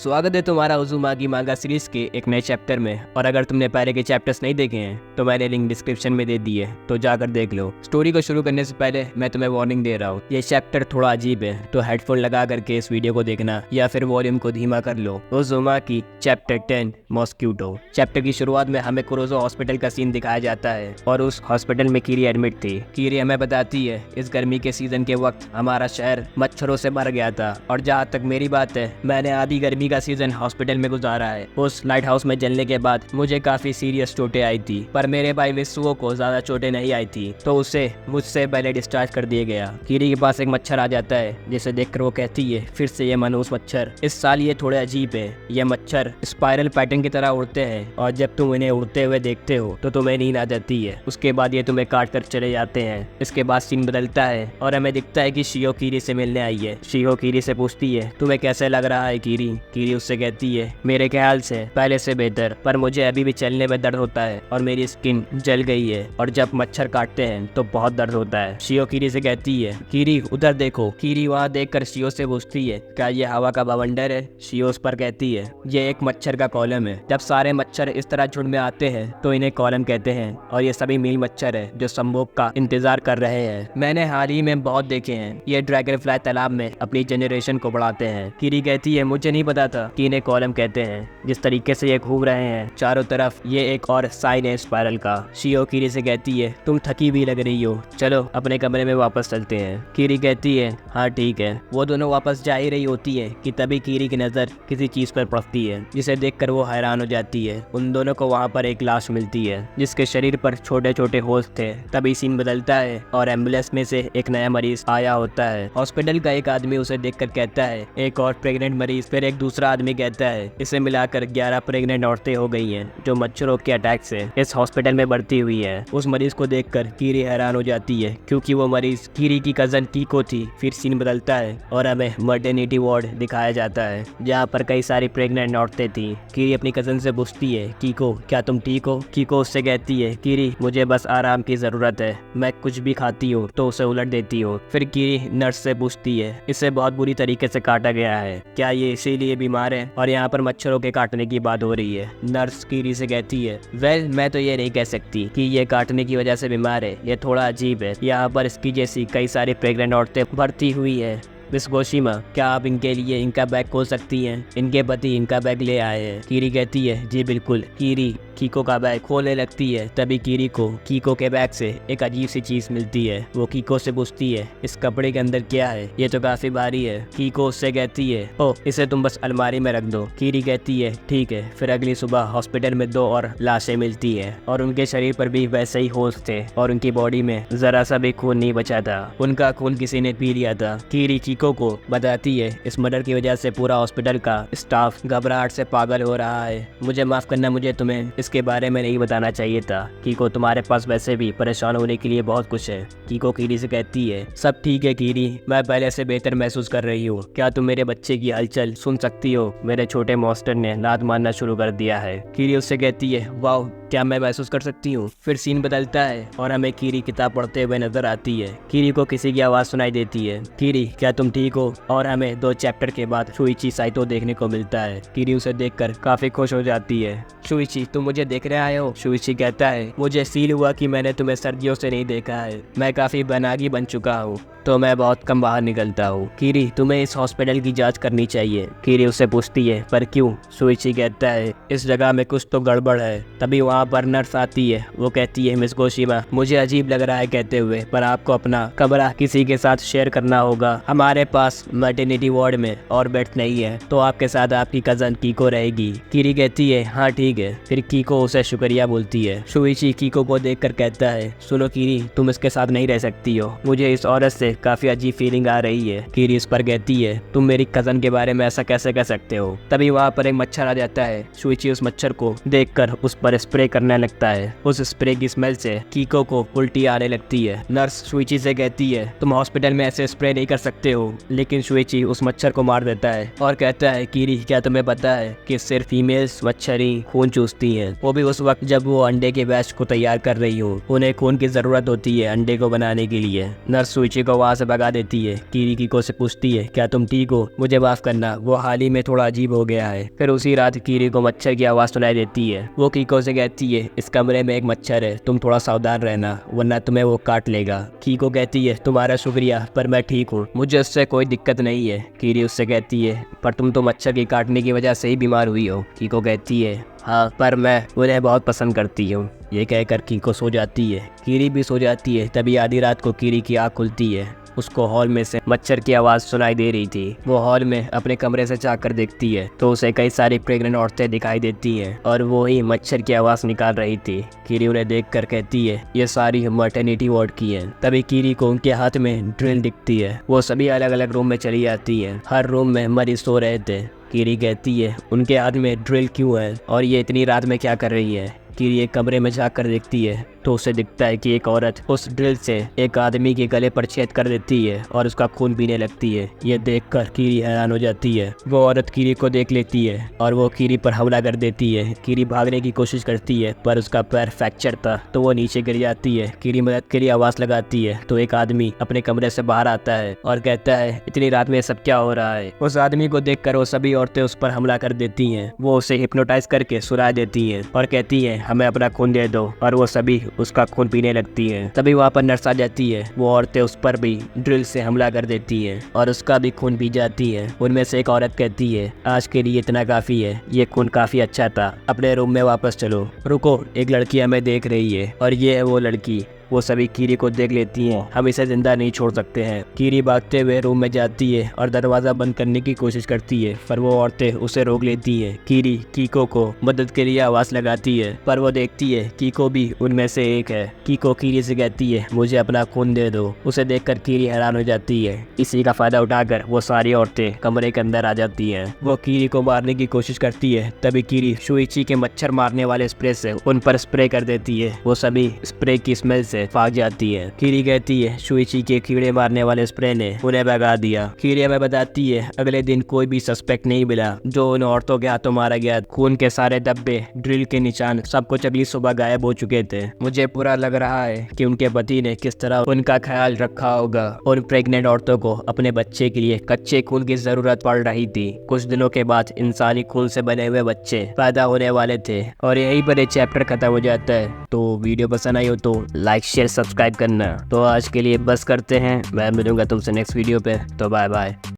स्वागत है तुम्हारा उज़ुमाकी मांगा सीरीज के एक नए चैप्टर में। और अगर तुमने पहले के चैप्टर्स नहीं देखे हैं तो मैंने लिंक डिस्क्रिप्शन में दे दी है, तो जाकर देख लो। स्टोरी को शुरू करने से पहले मैं तुम्हें वार्निंग दे रहा हूँ, ये चैप्टर थोड़ा अजीब है, तो हेडफोन लगा करके इस वीडियो को देखना या फिर वॉल्यूम को धीमा कर लो। Uzumaki chapter 10 mosquito. चैप्टर की शुरुआत में हमें कुरोज़ो हॉस्पिटल का सीन दिखाया जाता है और उस हॉस्पिटल में कीरी एडमिट थी। कीरी हमें बताती है इस गर्मी के सीजन के वक्त हमारा शहर मच्छरों से भर गया था, और जहाँ तक मेरी बात है मैंने आधी गर्मी का सीजन हॉस्पिटल में गुजारा है। उस लाइट हाउस में जलने के बाद मुझे काफी सीरियस चोटें आई थी, पर मेरे भाई विसुओ को ज्यादा चोटें नहीं आई थी, तो उसे मुझसे पहले डिस्चार्ज कर दिया गया। कीरी के पास एक मच्छर आ जाता है, जिसे देखकर वो कहती है फिर से ये मनहूस मच्छर। इस साल ये थोड़े अजीब है, ये मच्छर स्पाइरल पैटर्न की तरह उड़ते हैं और जब तुम इन्हें उड़ते हुए देखते हो तो तुम्हें नींद आ जाती है। उसके बाद ये तुम्हें काट कर चले जाते हैं। इसके बाद सीन बदलता है और हमें दिखता है कि शियो कीरी से मिलने आई है। शियो कीरी से पूछती है तुम्हें कैसे लग रहा है कीरी। कीरी उससे कहती है मेरे ख्याल से पहले से बेहतर, पर मुझे अभी भी चलने में दर्द होता है और मेरी स्किन जल गई है और जब मच्छर काटते हैं तो बहुत दर्द होता है। शियो कीरी से कहती है कीरी उधर देखो। कीरी वहाँ देखकर शियो से पूछती है क्या ये हवा का बवंडर है। शियो उस पर कहती है ये एक मच्छर का कॉलम है। जब सारे मच्छर इस तरह झुंड में आते हैं तो इन्हें कॉलम कहते हैं, और ये सभी मील मच्छर है जो संभोग का इंतजार कर रहे हैं। मैंने हाल ही में बहुत देखे हैं, ये ड्रैगन फ्लाई तालाब में अपनी जनरेशन को बढ़ाते हैं। कीरी कहती है मुझे नहीं पता था कि इन्हें कॉलम कहते हैं। जिस तरीके से ये घूम रहे हैं चारों तरफ, ये एक और साइन है स्पाइरल का। शियो कीरी से कहती है तुम थकी भी लग रही हो, चलो अपने कमरे में वापस चलते हैं। कीरी कहती है हाँ ठीक है। वो दोनों वापस जा ही रही होती है कि तभी कीरी की नजर किसी चीज पर पड़ती है, जिसे देखकर वो हैरान हो जाती है। उन दोनों को वहाँ पर एक लाश मिलती है जिसके शरीर पर छोटे छोटे होल्स थे। तभी सीन बदलता है और एम्बुलेंस में से एक नया मरीज आया होता है। हॉस्पिटल का एक आदमी उसे देखकर कहता है एक और प्रेग्नेंट मरीज। फिर एक दूसरा आदमी कहता है इसे मिलाकर 11 प्रेग्नेंट औरतें हो गई हैं जो मच्छरों के अटैक से इस हॉस्पिटल में बढ़ती हुई है। उस मरीज को देखकर कीरी हैरान हो जाती है क्योंकि वो मरीज कीरी की कजन कीको थी। फिर सीन बदलता है और हमें मर्टर्निटी वार्ड दिखाया जाता है जहाँ पर कई सारी प्रेग्नेंट औरतें थी। कीरी अपनी कजन से पूछती है कीको क्या तुम ठीक हो। कीको उससे कहती है कीरी मुझे बस आराम की जरूरत है, मैं कुछ भी खाती हूँ तो उसे उलट देती हूँ। फिर कीरी नर्स से पूछती है इसे बहुत बुरी तरीके से काटा गया है, क्या ये इसीलिए बीमार है। और यहाँ पर मच्छरों के काटने की बात हो रही है। नर्स कीरी से कहती है वेल मैं तो ये नहीं कह सकती कि ये काटने की वजह से बीमार है, ये थोड़ा अजीब है। यहाँ पर इसकी जैसी कई सारी प्रेग्नेंट औरतें भर्ती हुई है। मिस गोशिमा क्या आप इनके लिए इनका बैग खोल सकती हैं, इनके पति इनका बैग ले आए हैं। कीरी कहती है जी बिल्कुल। कीरी कीको का बैग खोलने लगती है, तभी कीरी को कीको के बैग से एक अजीब सी चीज मिलती है। वो कीको से पूछती है इस कपड़े के अंदर क्या है, ये तो काफी भारी है। कीको उससे कहती है ओ इसे तुम बस अलमारी में रख दो। कीरी कहती है ठीक है। फिर अगली सुबह हॉस्पिटल में 2 और लाशें मिलती है और उनके शरीर पर भी वैसे ही होल्स थे और उनकी बॉडी में जरा सा भी खून नहीं बचा था, उनका खून किसी ने पी लिया था। कीरी कीको को बताती है इस मर्डर की वजह से पूरा हॉस्पिटल का स्टाफ घबराहट से पागल हो रहा है। मुझे माफ करना, मुझे तुम्हें इसके बारे में नहीं बताना चाहिए था। कीको तुम्हारे पास वैसे भी परेशान होने के लिए बहुत कुछ है। कीको कीरी से कहती है सब ठीक है कीरी, मैं पहले से बेहतर महसूस कर रही हूँ। क्या तुम मेरे बच्चे की हलचल सुन सकती हो, मेरे छोटे मॉन्स्टर ने लात मारना शुरू कर दिया है। कीरी उससे कहती है वाह क्या मैं महसूस कर सकती हूँ। फिर सीन बदलता है और हमें कीरी किताब पढ़ते हुए नजर आती है। कीरी को किसी की आवाज सुनाई देती है कीरी क्या तुम ठीक हो। और हमें 2 चैप्टर के बाद शुइची साइतो देखने को मिलता है। कीरी उसे देखकर काफी खुश हो जाती है। शुइची तुम मुझे देख रहे आए हो। शुइची कहता है मुझे फील हुआ कि मैंने तुम्हें सर्दियों से नहीं देखा है, मैं काफी बनागी बन चुका हूँ तो मैं बहुत कम बाहर निकलता हूँ। कीरी तुम्हें इस हॉस्पिटल की जांच करनी चाहिए। कीरी उससे पूछती है पर क्यों। शुइची कहता है इस जगह में कुछ तो गड़बड़ है। तभी वहाँ पर नर्स आती है, वो कहती है मिस गोशिमा मुझे अजीब लग रहा है कहते हुए, पर आपको अपना कमरा किसी के साथ शेयर करना होगा। हमारे पास मैटरनिटी वार्ड में और बेड नहीं है, तो आपके साथ आपकी कजन कीको रहेगी। कीरी कहती है हाँ ठीक है। फिर कीको उसे शुक्रिया बोलती है। शुइची कीको को देखकर कहता है सुनो कीरी तुम इसके साथ नहीं रह सकती हो, मुझे इस औरत से काफी अजीब फीलिंग आ रही है। कीरी इस पर कहती है तुम मेरी कजन के बारे में ऐसा कैसे कह सकते हो। तभी वहाँ पर एक मच्छर आ जाता है। शुइची उस मच्छर को देखकर उस पर स्प्रे करने लगता है। उस स्प्रे की स्मेल से कीको को उल्टी आने लगती है। नर्स शुइची से कहती है तुम हॉस्पिटल में ऐसे स्प्रे नहीं कर सकते हो, लेकिन शुइची उस मच्छर को मार देता है और कहता है कीरी क्या तुम्हें पता है कि सिर्फ फीमेल्स मच्छर ही खून चूसती हैं, वो भी उस वक्त जब वो अंडे के बैच को तैयार कर रही हो। उन्हें खून की जरूरत होती है अंडे को बनाने के लिए। नर्स शुइची को वहाँ से भगा देती है। कीरी कीको से पूछती है क्या तुम ठीक हो, मुझे माफ करना, वो हाल ही में थोड़ा अजीब हो गया है। फिर उसी रात कीरी को मच्छर की आवाज़ सुनाई देती है। वो कीको से कहती है इस कमरे में एक मच्छर है, तुम थोड़ा सावधान रहना वरना तुम्हें वो काट लेगा। कीको कहती है तुम्हारा शुक्रिया, पर मैं ठीक हूँ, मुझे उससे कोई दिक्कत नहीं है। कीरी उससे कहती है पर तुम तो मच्छर के काटने की वजह से ही बीमार हुई हो। कीको कहती है हाँ, पर मैं उन्हें बहुत पसंद करती हूँ। ये कहकर कीको सो जाती है। कीरी भी सो जाती है। तभी आधी रात को कीरी की आँख खुलती है। उसको हॉल में से मच्छर की आवाज़ सुनाई दे रही थी। वो हॉल में अपने कमरे से झाँक कर देखती है तो उसे कई सारी प्रेग्नेंट औरतें दिखाई देती हैं और वो ही मच्छर की आवाज़ निकाल रही थी। कीरी उन्हें देखकर कहती है ये सारी मटर्निटी वार्ड की है। तभी कीरी को उनके हाथ में ड्रिल दिखती है। वो सभी अलग अलग रूम में चली जाती है। हर रूम में मरीज सो रहे थे। कीरी कहती है उनके हाथ में ड्रिल क्यों है और ये इतनी रात में क्या कर रही है। कीरी एक कमरे में जाकर देखती है तो उसे दिखता है कि एक औरत उस ड्रिल से एक आदमी के गले पर छेद कर देती है और उसका खून पीने लगती है। ये देखकर कीरी हैरान हो जाती है। वो औरत कीरी को देख लेती है और वो कीरी पर हमला कर देती है। कीरी भागने की कोशिश करती है पर उसका पैर फ्रैक्चर था तो वो नीचे गिर जाती है। कीरी मदद के लिए आवाज़ लगाती है तो एक आदमी अपने कमरे से बाहर आता है और कहता है इतनी रात में सब क्या हो रहा है। उस आदमी को देखकर वो सभी औरतें उस पर हमला कर देती हैं। वो उसे हिप्नोटाइज करके सुला देती हैं और कहती है हमें अपना खून दे दो और वो सभी उसका खून पीने लगती है। तभी वहाँ पर नर्स आ जाती है। वो औरतें उस पर भी ड्रिल से हमला कर देती हैं और उसका भी खून पी जाती है। उनमें से एक औरत कहती है आज के लिए इतना काफी है, ये खून काफी अच्छा था, अपने रूम में वापस चलो। रुको, एक लड़की हमें देख रही है और ये है वो लड़की। वो सभी कीरी को देख लेती हैं। हम इसे जिंदा नहीं छोड़ सकते हैं। कीरी भागते हुए रूम में जाती है और दरवाजा बंद करने की कोशिश करती है पर वो औरतें उसे रोक लेती हैं। कीरी कीको को मदद के लिए आवाज लगाती है पर वो देखती है कीको भी उनमें से एक है। कीको कीरी से कहती है मुझे अपना खून दे दो। उसे देखकर कीरी हैरान हो जाती है। इसी का फायदा उठाकर वो सारी औरतें कमरे के अंदर आ जाती हैं। वो कीरी को मारने की कोशिश करती है। तभी कीरी शुइची के मच्छर मारने वाले स्प्रे से उन पर स्प्रे कर देती है। वो सभी स्प्रे की स्मेल से भाग जाती है। कीरी कहती है शुइची के कीड़े मारने वाले स्प्रे ने उन्हें भगा दिया। कीरी हमें बताती है अगले दिन कोई भी सस्पेक्ट नहीं मिला जो उन औरतों के हाथों मारा गया। खून के सारे धब्बे, ड्रिल के निशान, सब कुछ अगली सुबह गायब हो चुके थे। मुझे पूरा लग रहा है कि उनके पति ने किस तरह उनका ख्याल रखा होगा। उन प्रेग्नेंट औरतों को अपने बच्चे के लिए कच्चे खून की जरूरत पड़ रही थी। कुछ दिनों के बाद इंसानी खून से बने हुए बच्चे पैदा होने वाले थे और यहीं पर ये चैप्टर खत्म हो जाता है। तो वीडियो पसंद आई हो तो लाइक शेयर सब्सक्राइब करना। तो आज के लिए बस करते हैं, मैं मिलूंगा तुमसे नेक्स्ट वीडियो पे। तो बाय बाय।